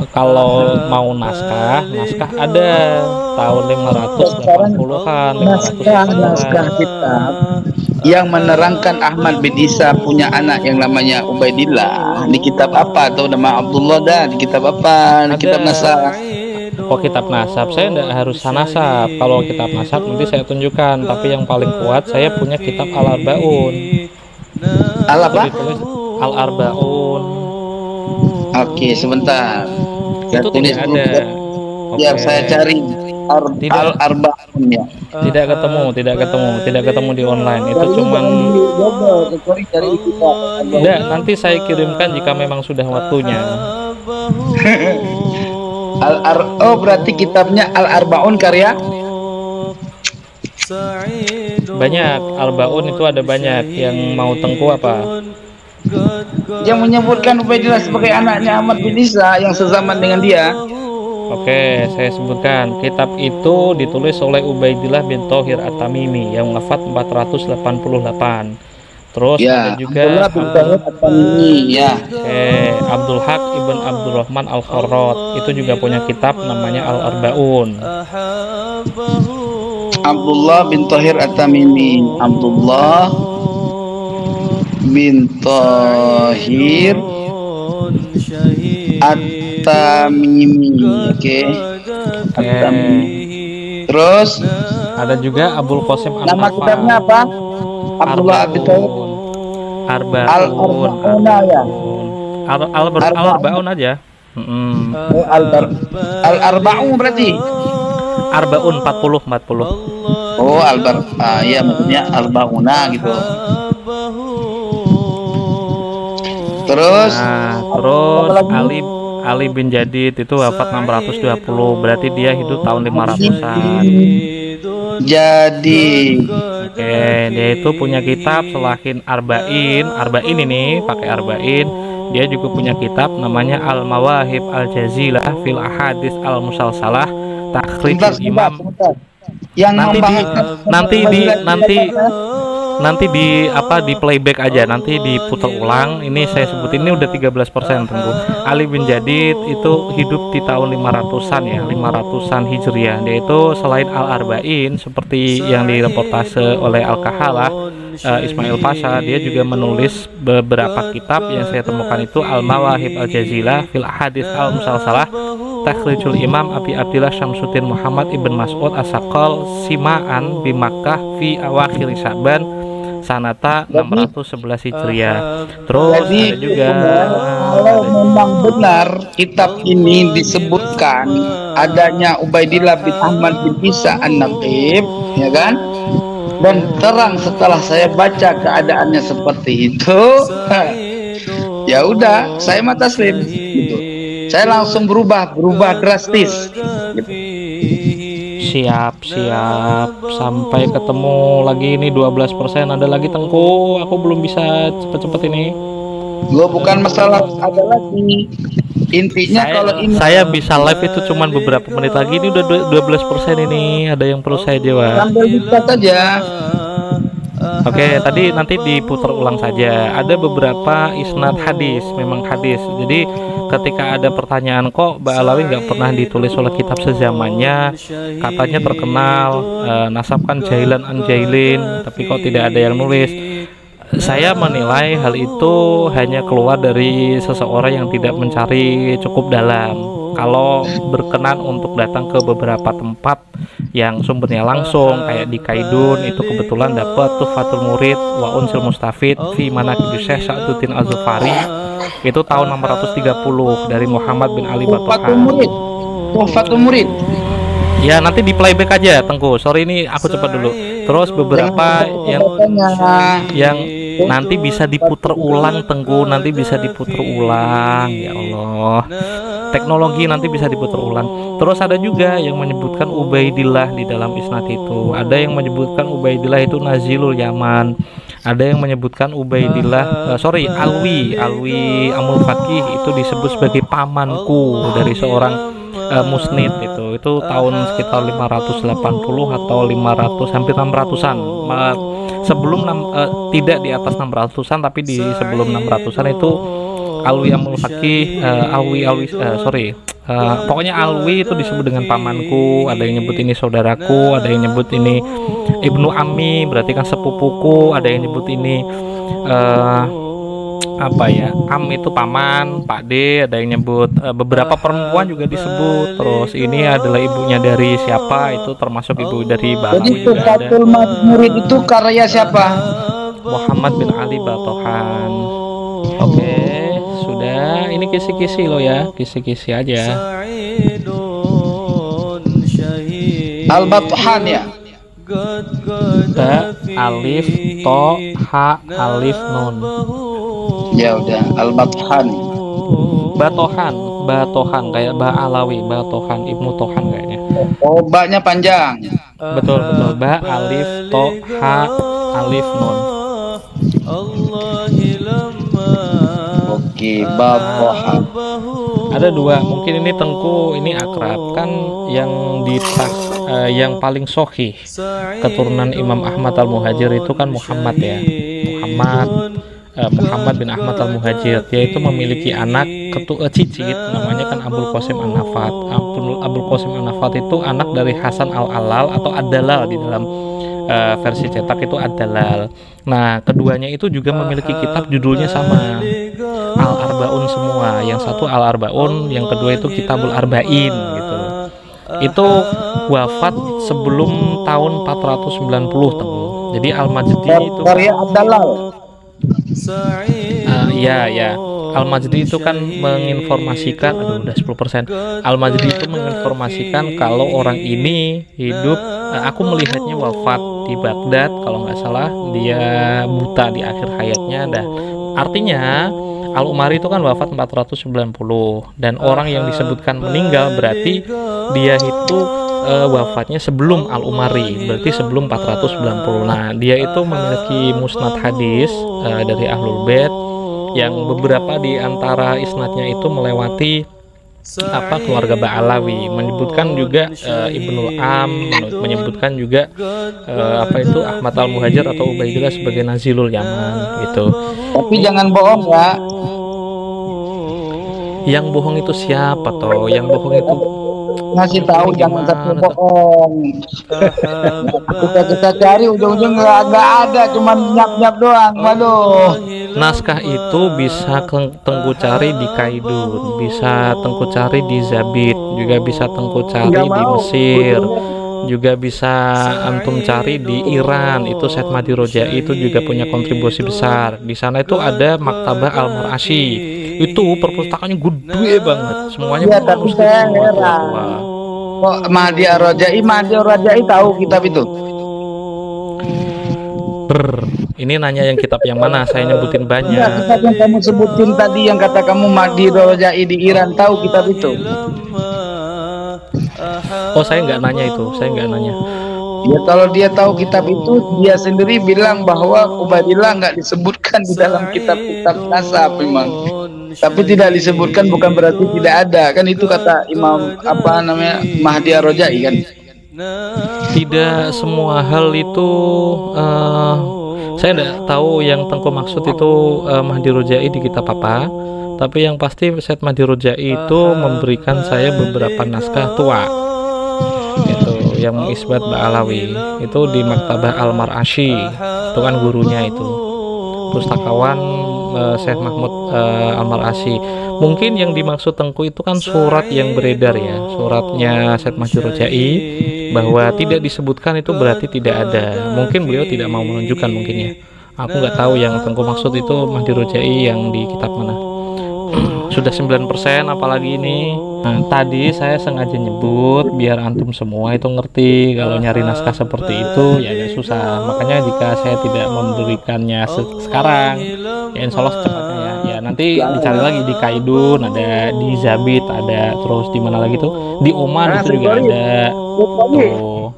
Kalau mau naskah ada tahun Sekarang 580-an, naskah 590-an. kitab yang menerangkan Ahmad bin Isa punya anak yang namanya Ubaidillah di kitab apa, atau nama Abdullah dah di kitab apa, di Ada. kitab nasab. Oh, kitab nasab saya enggak harus nasab. Kalau kitab nasab nanti saya tunjukkan, tapi yang paling kuat saya punya kitab Al-Arbaun. Al Itu apa? ditulis Al-Arbaun. Oke, sebentar. Saya Itu tulis tidak dulu ada. biar Oke. saya cari Tidak, Al Arbaun ya. tidak ketemu di online. Itu Cari cuman jangan di Google, cari di kitab Al tidak, Arbaun. nanti saya kirimkan jika memang sudah waktunya. Oh, berarti kitabnya Al Arbaun karya. Banyak Al-Baun itu, ada banyak. Yang mau Tengku apa? Yang menyebutkan Ubaidillah sebagai anaknya Ahmad bin Isa yang sezaman dengan dia. Oke, saya sebutkan. Kitab itu ditulis oleh Ubaidillah bin Thohir At-Tamimi yang wafat 488. Terus ada Ya, juga Abdullah bin Tahir At-Tamimi ya. Abdul Haq ibn Abdurrahman Al-Kharrat itu juga punya kitab namanya Al-Arbaun. Abdullah bin Tahir At-Tamimi. Abdullah bin Tahir At-Tamimi. Oke. At-Tamimi. Terus Ada juga Abdul Qasim nama kitabnya apa? Abdullah bin Tahir Arbaun. Al-Arbauna ya. Al-Arbaun aja. Oh, Al-Arba'un berarti. Arbaun 40. Oh, ya maksudnya Al-Bauna gitu. Terus Terus Ali bin Jadid itu wafat 620, berarti dia hidup tahun 500-an. Jadi Oke, dia itu punya kitab selain Arba'in ini pakai Arba'in. Dia juga punya kitab namanya Al-Mawahib Al-Jazilah fil Ahadits Al-Musalsalah Takhrijul Imam. sebentar. Yang Nanti di playback aja, nanti diputar ulang. Ini saya sebutin, ini udah 13% Tengku. Ali bin Jadid itu hidup di tahun 500-an ya, 500-an Hijriah. Dia itu selain Al-Arba'in seperti yang direportase oleh Al-Kahalah, Ismail Pasha, dia juga menulis beberapa kitab yang saya temukan itu Al-Mawahib Al-Jazilah fil Hadits Al-Musalsalah Takhrijul Imam Abi Abdillah Syamsuddin Muhammad Ibn Mas'ud As-Saqal Sima'an bi Makkah fi awakhir Sya'ban sanata 611 Hijriah. Terus jadi ada juga kalau memang benar kitab ini disebutkan adanya Ubaidillah bin Ahmad bin Isa An-Naqib, ya kan? Dan terang setelah saya baca keadaannya seperti itu, ya udah, saya mah taslim gitu. Saya langsung berubah drastis gitu. siap sampai ketemu lagi. Ini 12% ada lagi Tengku, aku belum bisa cepet-cepet ini. Gua bukan masalah ada lagi, intinya kalau ini saya bisa live itu cuman beberapa menit lagi. Ini udah 12% ini. Ada yang perlu saya jawab. sambil dicat aja. Oke, tadi nanti diputar ulang saja. Ada beberapa isnad hadis, memang hadis. Jadi ketika ada pertanyaan, kok Ba'alawi nggak pernah ditulis oleh kitab sezamannya, katanya terkenal, nasabkan Jailan an Jailin, tapi kok tidak ada yang nulis. Saya menilai hal itu hanya keluar dari seseorang yang tidak mencari cukup dalam. Kalau berkenan untuk datang ke beberapa tempat yang sumbernya langsung, kayak di Kaidun, itu kebetulan dapat Tuhfatul Murid wa Unsil Mustafid fi Manaqib Syekh Sa'duddin Az-Zufari, itu tahun 630 dari Muhammad bin Ali Batoha. Tuhfatul Murid. Ya, nanti di playback aja Tengku. Sorry, ini aku cepat dulu. Terus beberapa yang nanti bisa diputar ulang Tengku, nanti bisa diputar ulang. Ya Allah, teknologi nanti bisa diputar ulang. Terus ada juga yang menyebutkan Ubaidillah di dalam isnad itu. Ada yang menyebutkan Ubaidillah itu Nazilul Yaman. Ada yang menyebutkan Ubaidillah, Alwi Amul Fakih itu disebut sebagai pamanku dari seorang musnid. Itu tahun sekitar 580 atau 500, hampir 600-an. Sebelum tidak di atas 600-an, tapi di sebelum 600-an itu Alwi Amul Fakih, pokoknya Alwi itu disebut dengan pamanku, ada yang nyebut ini saudaraku, ada yang nyebut ini ibnu Ami, berarti kan sepupuku, ada yang nyebut ini Am itu paman, Pak D, ada yang nyebut beberapa perempuan juga disebut. Terus ini adalah ibunya dari siapa, itu termasuk ibu dari Jadi Balawi juga ada. Tuhfatul Murid itu karya siapa? Muhammad bin Ali Batohan. Oke, sudah. Ini kisi-kisi loh ya, kisi-kisi aja. Al-Batuhan ya. Ba, alif, to, ha, alif, nun. Ya udah, Al-Batuhan. Batohan kayak Ba Alawi, Batohan, Ibnu Tohan kayaknya. Oh, baknya panjang. Betul. Ba, alif, to, ha, alif, nun. Oke, Batuhan. Ada dua, mungkin ini Tengku ini akrab kan, yang yang paling sohih keturunan Imam Ahmad Al-Muhajir itu kan Muhammad ya, Muhammad bin Ahmad Al-Muhajir. Dia itu memiliki anak cicit namanya kan Abul Qasim An-Nafat. Abul Qasim An-Nafat itu anak dari Hasan Al-Alal atau Ad-Dalal, di dalam versi cetak itu Ad-Dalal. Nah, keduanya itu juga memiliki kitab judulnya sama, Al-Arbaun semua. Yang satu Al-Arbaun, yang kedua itu Kitabul Arba'in gitu. Itu wafat sebelum tahun 490 Tengku. Jadi Al-Majdi itu karya Ad-Dalal. Ya. Al-Majdi itu kan menginformasikan, udah 10%. Al-Majdi itu menginformasikan kalau orang ini hidup, aku melihatnya wafat di Baghdad kalau nggak salah, dia buta di akhir hayatnya. Artinya Al-Umari itu kan wafat 490, dan orang yang disebutkan meninggal berarti dia itu wafatnya sebelum Al-Umari, berarti sebelum 490. Nah, dia itu memiliki musnad hadis dari Ahlul Bait, yang beberapa di antara isnadnya itu melewati keluarga Ba'alawi, menyebutkan juga Ibnul Am, menyebutkan juga Ahmad Al-Muhajir atau Ubaidillah sebagai Nazilul Yaman gitu. Tapi jangan bohong ya. Yang bohong itu siapa toh? Yang bohong itu ngasih tahu jangan satu bohong. Kita cari ujung-ujung nggak ada, cuma nyap-nyap doang. Waduh. Naskah itu bisa Tengku cari di Kaidun, bisa Tengku cari di Zabit, juga bisa Tengku cari di Mesir, juga bisa antum cari di Iran. Itu Said Mahdi Rojai itu juga punya kontribusi besar. Di sana itu ada Maktabah Al-Marashi. Itu perpustakaannya gede banget. Semuanya ya, tapi saya heran. Kok Mahdi Rojai tahu kitab itu? Ini nanya yang kitab yang mana? Saya nyebutin banyak. Kitab yang kamu sebutin tadi, yang kata kamu Mahdi Rojai di Iran, tahu kitab itu? Oh, saya nggak nanya itu. Saya nggak nanya. Ya, kalau dia tahu kitab itu, dia sendiri bilang bahwa Ubaidillah nggak disebutkan di dalam kitab-kitab nasab memang. Tapi tidak disebutkan bukan berarti tidak ada. Kan itu kata Imam Mahdi Rojai kan. Tidak semua hal itu saya tidak tahu yang Tengku maksud itu Mahdi Rojai di kitab apa. Tapi yang pasti Said Mahdi Rojai itu memberikan saya beberapa naskah tua. Itu yang mengisbat Ba'alawi itu di Maktabah Al-Marashi. Itu kan gurunya itu. Pustakawan Syekh Mahmud Al-Marashi. Mungkin yang dimaksud Tengku itu kan surat yang beredar ya, suratnya Said Mahdi Rojai, bahwa tidak disebutkan itu berarti tidak ada. Mungkin beliau tidak mau menunjukkan mungkin ya. Aku nggak tahu yang Tengku maksud itu Mahdi Rojai yang di kitab mana. Sudah 9% apalagi ini. Nah, tadi saya sengaja nyebut biar antum semua itu ngerti kalau nyari naskah seperti itu ya agak susah. Makanya jika saya tidak memberikannya sekarang, ya insya Allah secepatnya ya. Ya nanti dicari lagi di Kaidun, ada di Zabit, ada terus di mana lagi tuh? Di Oman itu juga ada. Tuh.